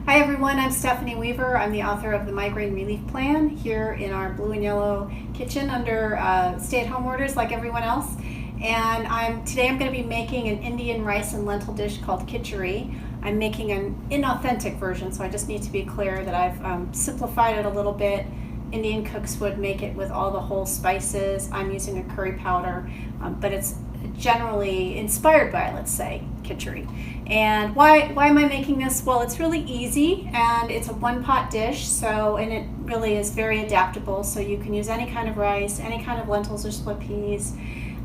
Hi everyone, I'm Stephanie Weaver. I'm the author of the Migraine Relief Plan here in our blue and yellow kitchen under stay-at-home orders like everyone else. And today I'm going to be making an Indian rice and lentil dish called kitchari. I'm making an inauthentic version, so I just need to be clear that I've simplified it a little bit. Indian cooks would make it with all the whole spices. I'm using a curry powder, but it's generally inspired by, let's say, kitchari. And why am I making this? Well, it's really easy and it's a one-pot dish, and it really is very adaptable. So you can use any kind of rice, any kind of lentils or split peas,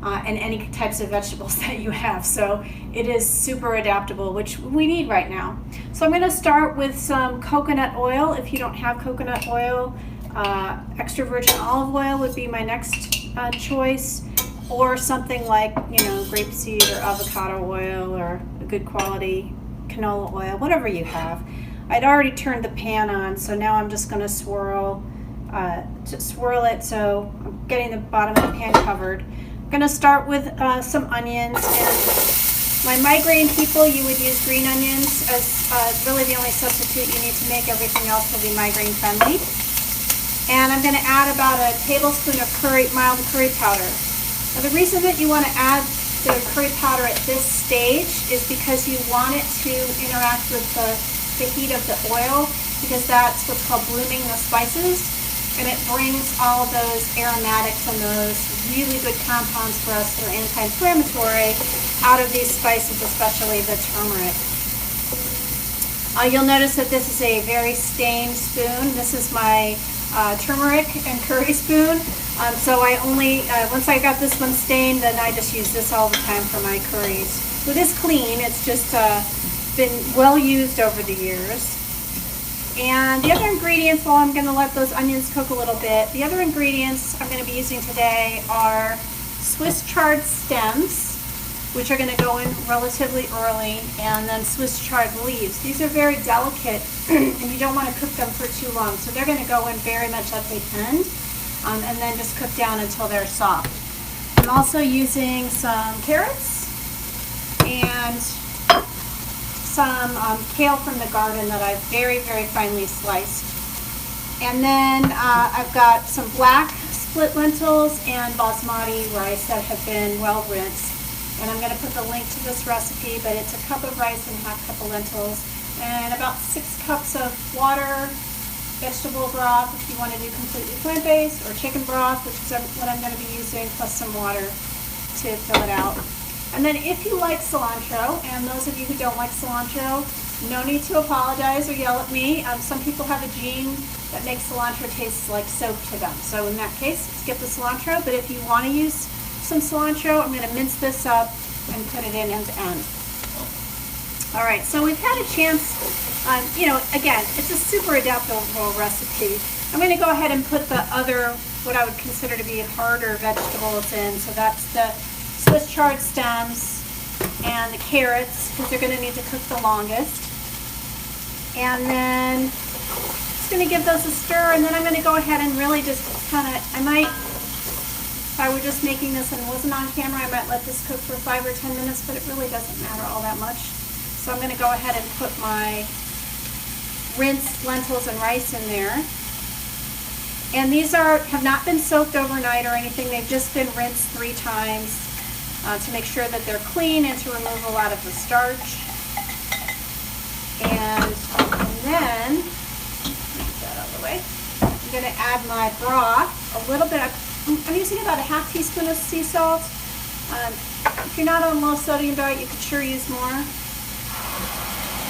and any types of vegetables that you have. So it is super adaptable, which we need right now. So I'm going to start with some coconut oil. If you don't have coconut oil, extra virgin olive oil would be my next choice, or something like, grapeseed or avocado oil or a good quality canola oil, whatever you have. I'd already turned the pan on, so now I'm just going to swirl it, so I'm getting the bottom of the pan covered. I'm going to start with some onions, and my migraine people, you would use green onions as really the only substitute you need to make. Everything else will be migraine friendly. And I'm going to add about a tablespoon of mild curry powder. Now, the reason that you want to add the curry powder at this stage is because you want it to interact with the heat of the oil, because that's what's called blooming the spices, and it brings all those aromatics and those really good compounds for us that are anti-inflammatory out of these spices, especially the turmeric. You'll notice that this is a very stained spoon. This is my turmeric and curry spoon. So I only, once I got this one stained, then I just use this all the time for my curries. So it is clean, it's just been well used over the years. And the other ingredients, well, I'm going to let those onions cook a little bit. The other ingredients I'm going to be using today are Swiss chard stems, which are going to go in relatively early, and then Swiss chard leaves. These are very delicate and you don't want to cook them for too long, so they're going to go in very much at the end, and then just cook down until they're soft. I'm also using some carrots and some kale from the garden that I've very, very finely sliced. And then I've got some black split lentils and basmati rice that have been well rinsed. And I'm going to put the link to this recipe, but it's a cup of rice and half cup of lentils, and about 6 cups of water, vegetable broth if you want to do completely plant-based, or chicken broth, which is what I'm going to be using, plus some water to fill it out. And then if you like cilantro, and those of you who don't like cilantro, no need to apologize or yell at me. Some people have a gene that makes cilantro taste like soap to them. So in that case, skip the cilantro, but if you want to use some cilantro, I'm going to mince this up and put it in end to end. All right, so we've had a chance, again, it's a super adaptable recipe. I'm going to go ahead and put the other, what I would consider to be harder vegetables in. So that's the Swiss chard stems and the carrots, because they're going to need to cook the longest. And then just going to give those a stir, and then I'm going to go ahead and really just if I were just making this and wasn't on camera, I might let this cook for 5 or 10 minutes, but it really doesn't matter all that much. So I'm going to go ahead and put my rinsed lentils and rice in there. And these have not been soaked overnight or anything. They've just been rinsed 3 times to make sure that they're clean and to remove a lot of the starch. And then, get that out of the way, I'm going to add my broth, a little bit. I'm using about a half teaspoon of sea salt. If you're not on a low sodium diet, you could sure use more. I'm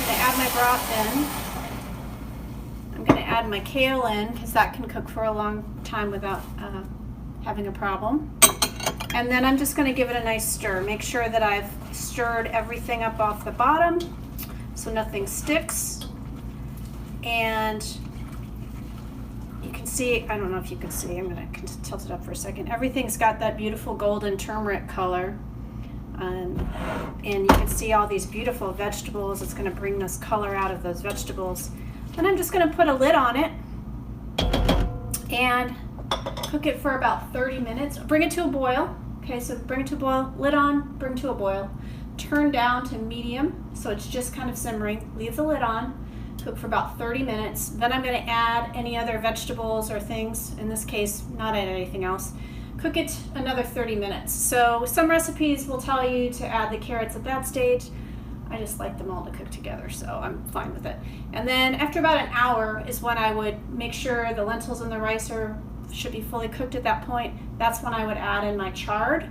going to add my broth in. I'm going to add my kale in, because that can cook for a long time without having a problem. And then I'm just going to give it a nice stir. Make sure that I've stirred everything up off the bottom so nothing sticks. And you can see, I don't know if you can see, I'm going to tilt it up for a second. Everything's got that beautiful golden turmeric color. And you can see all these beautiful vegetables. It's going to bring this color out of those vegetables. Then I'm just going to put a lid on it and cook it for about 30 minutes. Bring it to a boil. Okay, so bring it to a boil, lid on, bring to a boil. Turn down to medium, so it's just kind of simmering. Leave the lid on. Cook for about 30 minutes. Then I'm going to add any other vegetables or things. In this case, not add anything else. Cook it another 30 minutes. So some recipes will tell you to add the carrots at that stage. I just like them all to cook together, so I'm fine with it. And then after about an hour is when I would make sure the lentils and the rice should be fully cooked at that point. That's when I would add in my chard,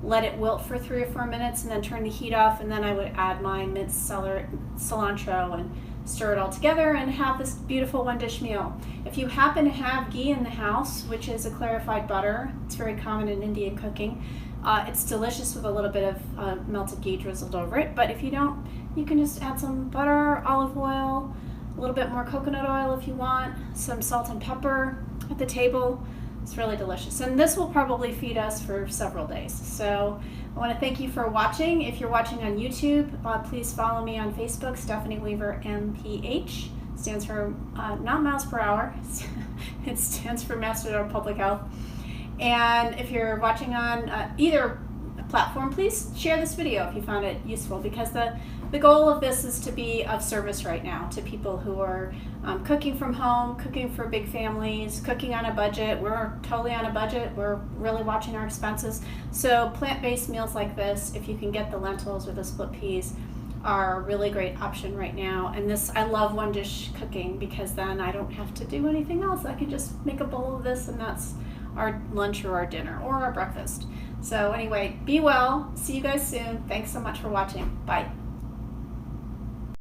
let it wilt for 3 or 4 minutes, and then turn the heat off, and then I would add my minced cilantro and stir it all together and have this beautiful one dish meal. If you happen to have ghee in the house, which is a clarified butter, it's very common in Indian cooking, it's delicious with a little bit of melted ghee drizzled over it. But if you don't, you can just add some butter, olive oil, a little bit more coconut oil if you want, some salt and pepper at the table. It's really delicious, and this will probably feed us for several days. So I want to thank you for watching. If you're watching on YouTube, please follow me on Facebook, Stephanie Weaver MPH. Stands for not miles per hour. It stands for Master of Public Health. And if you're watching on either platform, please share this video if you found it useful, because the goal of this is to be of service right now to people who are cooking from home, cooking for big families, cooking on a budget. We're totally on a budget. We're really watching our expenses. So plant-based meals like this, if you can get the lentils or the split peas, are a really great option right now. And this, I love one dish cooking, because then I don't have to do anything else. I can just make a bowl of this, and that's our lunch or our dinner or our breakfast. So anyway, be well. See you guys soon. Thanks so much for watching. Bye.